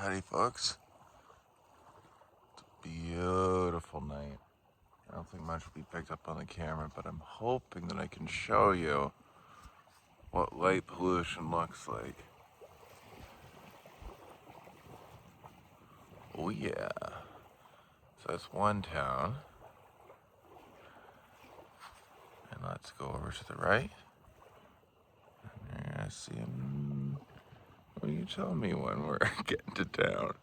Howdy, folks. It's a beautiful night. I don't think much will be picked up on the camera, but I'm hoping that I can show you what light pollution looks like. Oh yeah. So that's one town. And let's go over to the right. And you're gonna see him. Well, you tell me when we're getting to town.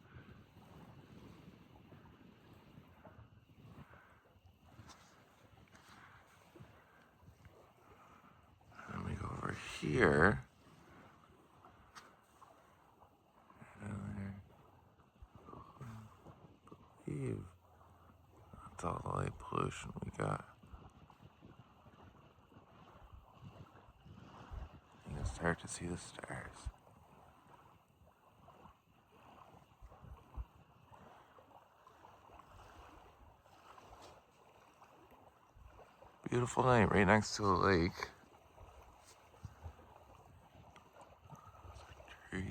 And we go over here. And that's all the light pollution we got. You can start to see the stars. Beautiful night right next to a lake. Trees.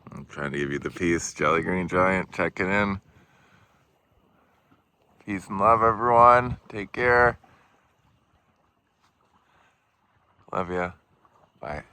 I'm trying to give you the peace, Jelly Green Giant, checking in. Peace and love, everyone. Take care. Love ya. Bye.